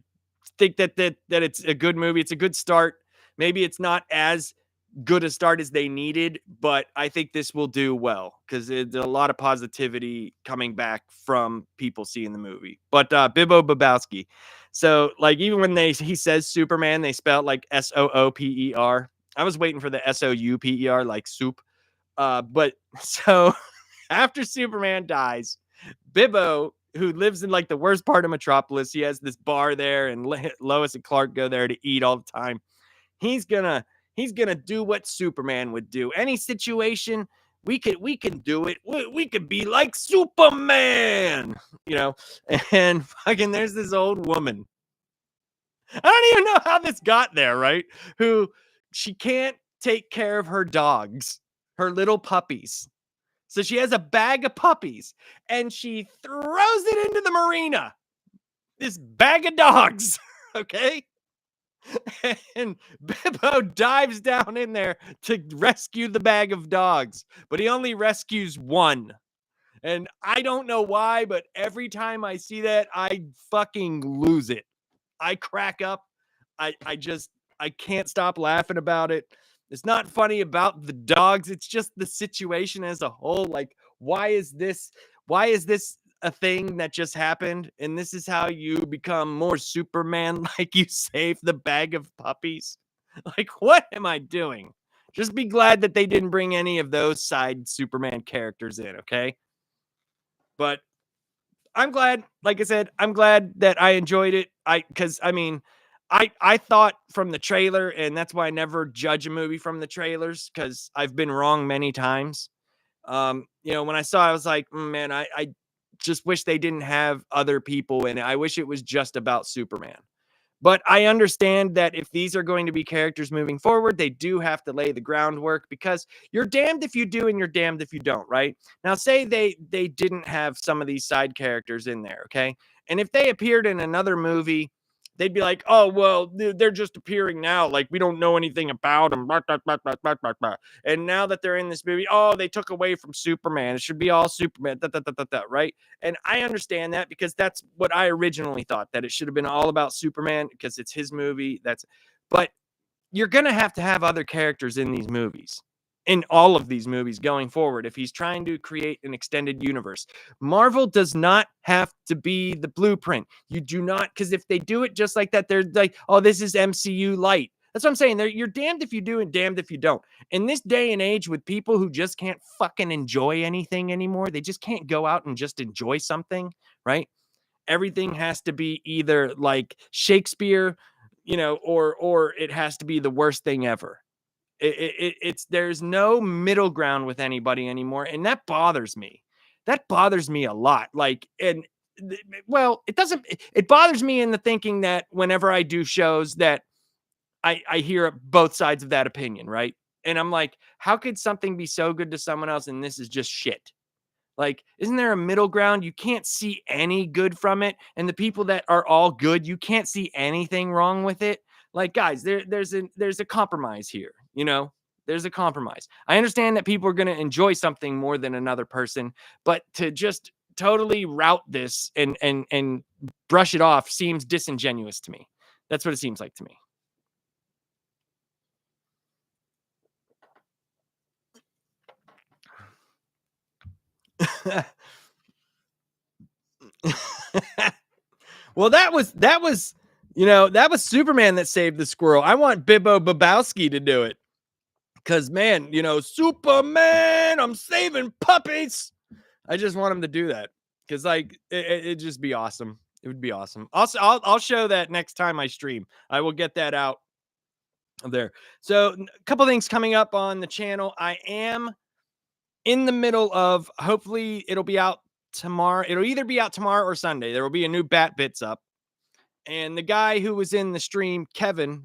think that it's a good movie. It's a good start. Maybe it's not as good a start as they needed, but I think this will do well because there's a lot of positivity coming back from people seeing the movie. But Bibbo Babowski. So like even when he says Superman, they spell it like Sooper. I was waiting for the Souper, like soup. But so after Superman dies, Bibbo, who lives in like the worst part of Metropolis, he has this bar there, and Lois and Clark go there to eat all the time. He's gonna do what Superman would do. Any situation, we can do it. We could be like Superman, you know. And fucking, there's this old woman. I don't even know how this got there, right? Who she can't take care of her dogs, her little puppies. So she has a bag of puppies and she throws it into the marina. This bag of dogs, okay? And Bibbo dives down in there to rescue the bag of dogs, but he only rescues one. And I don't know why, but every time I see that, I fucking lose it. I crack up. I can't stop laughing about it. It's not funny about the dogs. It's just the situation as a whole. Like, why is this a thing that just happened? And this is how you become more Superman, like you save the bag of puppies. Like, what am I doing? Just be glad that they didn't bring any of those side Superman characters in, okay? But I'm glad, like I said, I'm glad that I enjoyed it. I thought from the trailer, and that's why I never judge a movie from the trailers, because I've been wrong many times. When I saw it, I was like, man, just wish they didn't have other people in it. I wish it was just about Superman. But I understand that if these are going to be characters moving forward, they do have to lay the groundwork, because you're damned if you do and you're damned if you don't, right? Now, say they didn't have some of these side characters in there, okay? And if they appeared in another movie, they'd be like, "Oh, well, they're just appearing now. Like, we don't know anything about them." Blah, blah, blah, blah, blah, blah, blah. And now that they're in this movie, oh, they took away from Superman. It should be all Superman, right? And I understand that, because that's what I originally thought, that it should have been all about Superman because it's his movie. But you're going to have other characters in these movies, in all of these movies going forward, if he's trying to create an extended universe. Marvel does not have to be the blueprint. You do not, because if they do it just like that, they're like, oh, this is MCU light. That's what I'm saying. You're damned if you do and damned if you don't. In this day and age, with people who just can't fucking enjoy anything anymore, they just can't go out and just enjoy something, right? Everything has to be either like Shakespeare, or it has to be the worst thing ever. It's there's no middle ground with anybody anymore, and that bothers me. That bothers me a lot. Like, well, it doesn't. It bothers me in the thinking that whenever I do shows, that I hear both sides of that opinion, right? And I'm like, how could something be so good to someone else and this is just shit? Like, isn't there a middle ground? You can't see any good from it. And the people that are all good, you can't see anything wrong with it. Like, guys, there's a compromise here, There's a compromise. I understand that people are going to enjoy something more than another person, but to just totally route this and brush it off seems disingenuous to me. That's what it seems like to me. Well, that was Superman that saved the squirrel. I want Bibbo Babowski to do it. Cause man, Superman, I'm saving puppies. I just want him to do that. Cause like it'd just be awesome. It would be awesome. I'll show that next time I stream. I will get that out there. So a couple things coming up on the channel. I am in the middle of, hopefully it'll be out tomorrow. It'll either be out tomorrow or Sunday. There will be a new Bat Bits up. And the guy who was in the stream, Kevin,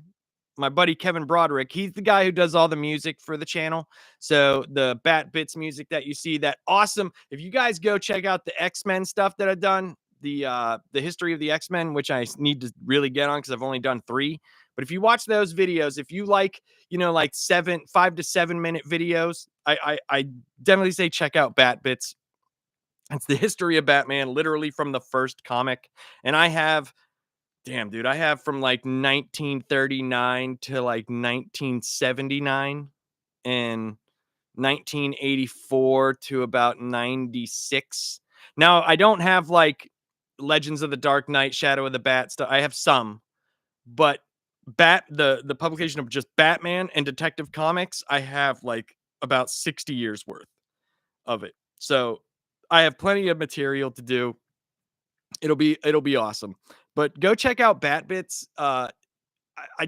my buddy Kevin Broderick, he's the guy who does all the music for the channel. So the Bat Bits music that you see, that awesome. If you guys go check out the X-Men stuff that I've done, the history of the X-Men, which I need to really get on because I've only done 3. But if you watch those videos, if you like, like 5 to 7 minute videos, I definitely say check out Bat Bits. It's the history of Batman, literally from the first comic. And I have from like 1939 to like 1979 and 1984 to about 96. Now, I don't have like Legends of the Dark Knight, Shadow of the Bat stuff. I have some, but the publication of just Batman and Detective Comics, I have like about 60 years worth of it. So I have plenty of material to do. It'll be awesome. But go check out Bat Bits. I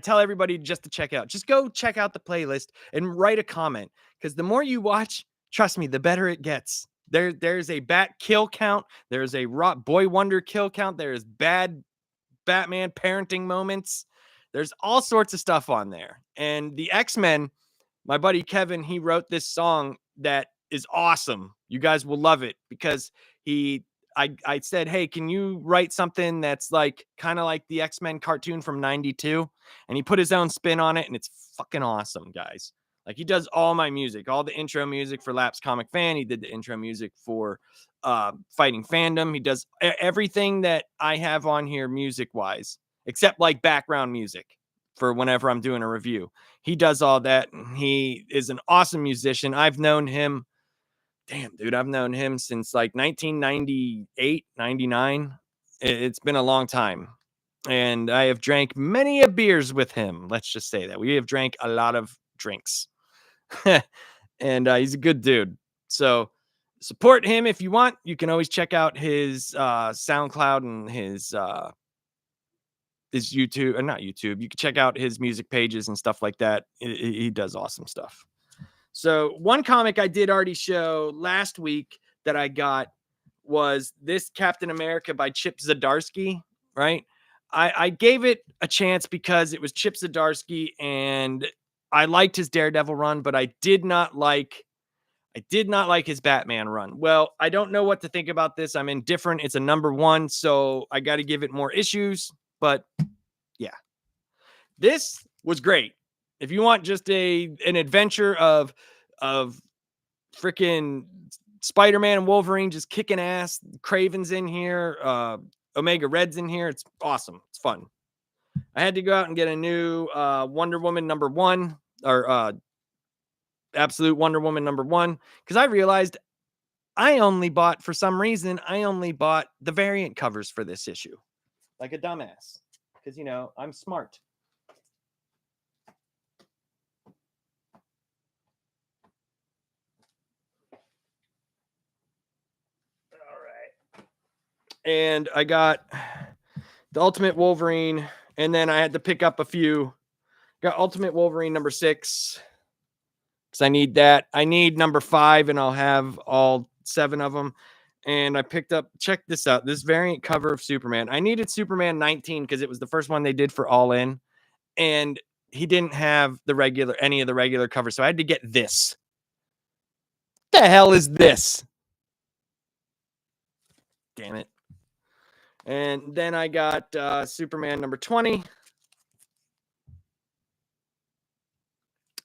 tell everybody just to check out. Just go check out the playlist and write a comment, because the more you watch, trust me, the better it gets. There's a Bat kill count. There's a Boy Wonder kill count. There's bad Batman parenting moments. There's all sorts of stuff on there. And the X-Men, my buddy Kevin, he wrote this song that is awesome. You guys will love it, because I said, hey, can you write something that's like kind of like the X-Men cartoon from 92? And he put his own spin on it, and it's fucking awesome, guys. Like, he does all my music, all the intro music for Laps Comic Fan. He did the intro music for Fighting Fandom. He does everything that I have on here music-wise, except like background music for whenever I'm doing a review. He does all that, and he is an awesome musician. I've known him. Damn, dude, I've known him since like 1998, 99. It's been a long time. And I have drank many a beers with him. Let's just say that. We have drank a lot of drinks. And he's a good dude. So support him if you want. You can always check out his SoundCloud and his YouTube, or not YouTube. You can check out his music pages and stuff like that. He does awesome stuff. So one comic I did already show last week that I got was this Captain America by Chip Zdarsky, right? I gave it a chance because it was Chip Zdarsky and I liked his Daredevil run, but I did not like his Batman run. Well, I don't know what to think about this. I'm indifferent. It's a number 1, so I got to give it more issues, but yeah. This was great. If you want just an adventure of freaking Spider-Man and Wolverine just kicking ass, Craven's in here, Omega Red's in here. It's awesome. It's fun. I had to go out and get a new Wonder Woman number 1 or Absolute Wonder Woman number 1 because I realized for some reason, I only bought the variant covers for this issue. Like a dumbass. Because, I'm smart. All right. And I got the Ultimate Wolverine, and then I had to pick up a few. Got Ultimate Wolverine number 6 because I need that. I need number 5, and I'll have all 7 of them. And I picked up, check this out, this variant cover of Superman. I needed Superman 19 because it was the first one they did for All In, and he didn't have any of the regular covers, so I had to get this. What the hell is this? Damn it. And then I got Superman number 20.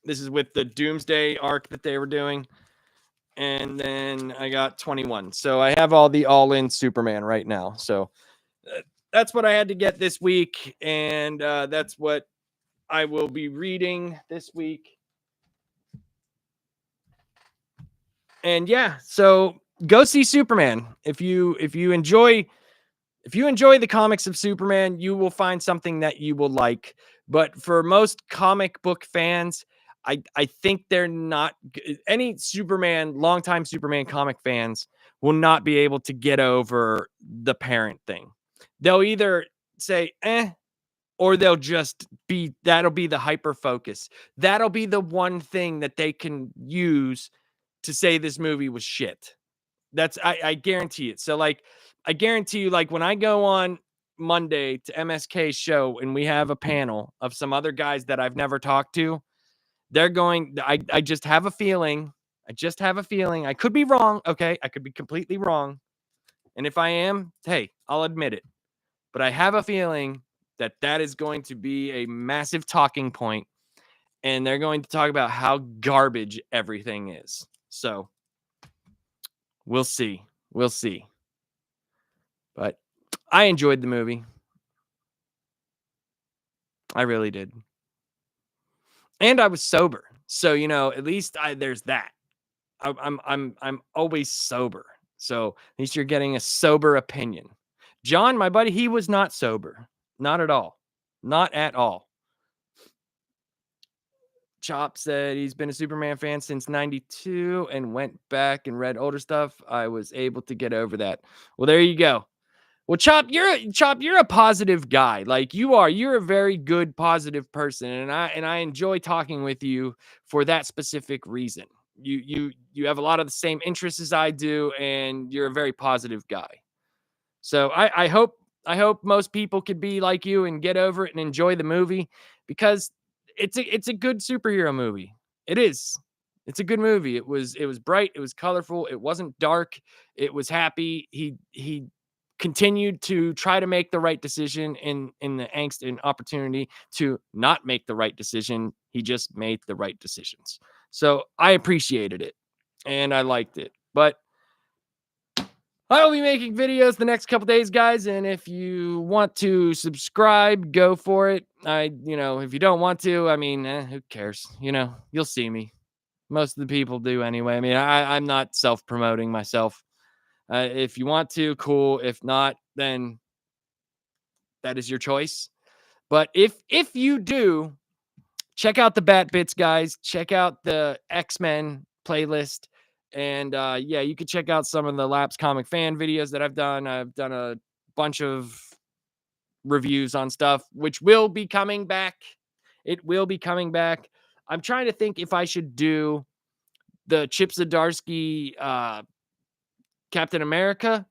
This is with the Doomsday arc that they were doing. And then I got 21. So I have all the all-in Superman right now. So that's what I had to get this week. And that's what I will be reading this week. And yeah, so go see Superman. If you enjoy the comics of Superman, you will find something that you will like. But for most comic book fans, I think they're not any longtime Superman comic fans will not be able to get over the parent thing. They'll either say, or they'll just that'll be the hyper focus. That'll be the one thing that they can use to say this movie was shit. I guarantee it. So like, I guarantee you, like when I go on Monday to MSK's show and we have a panel of some other guys that I've never talked to, I just have a feeling. I could be wrong. Okay. I could be completely wrong. And if I am, hey, I'll admit it. But I have a feeling that is going to be a massive talking point, and they're going to talk about how garbage everything is. So we'll see. But I enjoyed the movie. I really did. And I was sober. So, at least there's that. I'm always sober. So at least you're getting a sober opinion. John, my buddy, he was not sober. Not at all. Not at all. Chop said he's been a Superman fan since 92 and went back and read older stuff. I was able to get over that. Well, there you go. Well, Chop, you're a positive guy. Like you're a very good, positive person. And I enjoy talking with you for that specific reason. You have a lot of the same interests as I do, and you're a very positive guy. So I hope most people could be like you and get over it and enjoy the movie, because it's a good superhero movie. It is. It's a good movie. It was bright, it was colorful, it wasn't dark, it was happy. He continued to try to make the right decision in the angst and opportunity to not make the right decision. He just made the right decisions. So I appreciated it and I liked it. But I will be making videos the next couple days, guys. And if you want to subscribe, go for it. If you don't want to, I mean, who cares? You'll see me. Most of the people do anyway. I mean, I'm not self-promoting myself. If you want to, cool. If not, then that is your choice. But if you do, check out the Bat Bits, guys. Check out the X-Men playlist. And you can check out some of the Laps Comic Fan videos that I've done. I've done a bunch of reviews on stuff, which will be coming back. It will be coming back. I'm trying to think if I should do the Chip Zdarsky Captain America,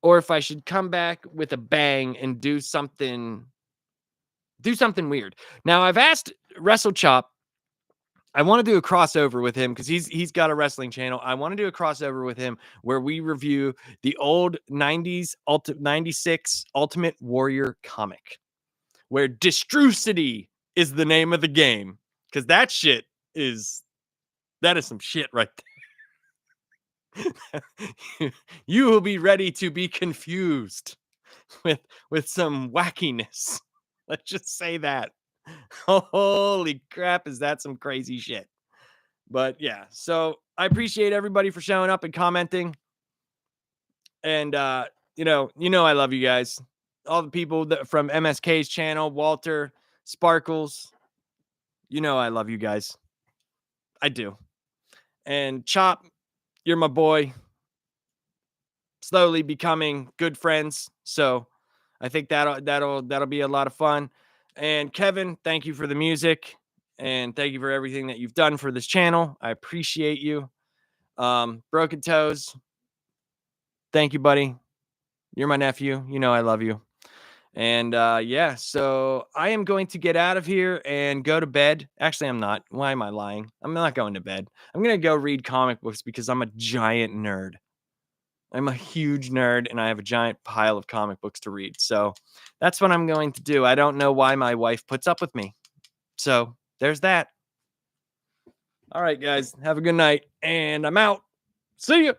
or if I should come back with a bang and do something weird. Now I've asked Wrestle Chop. I want to do a crossover with him because he's got a wrestling channel. I want to do a crossover with him where we review the old 90s 96 Ultimate Warrior comic, where Destrucity is the name of the game. Because that is some shit right there. You will be ready to be confused with some wackiness. Let's just say that. Holy crap, is that some crazy shit? But yeah, so I appreciate everybody for showing up and commenting. And you know I love you guys. All the people from MSK's channel, Walter, Sparkles. You know I love you guys. I do. And Chop, you're my boy. Slowly becoming good friends. So I think that'll be a lot of fun. And Kevin, thank you for the music and thank you for everything that you've done for this channel. I appreciate you. Broken Toes, thank you, buddy. You're my nephew. You know I love you. And yeah, so I am going to get out of here and go to bed. Actually, I'm not. Why am I lying? I'm not going to bed. I'm going to go read comic books because I'm a giant nerd. I'm a huge nerd and I have a giant pile of comic books to read. So that's what I'm going to do. I don't know why my wife puts up with me. So there's that. All right, guys. Have a good night. And I'm out. See you.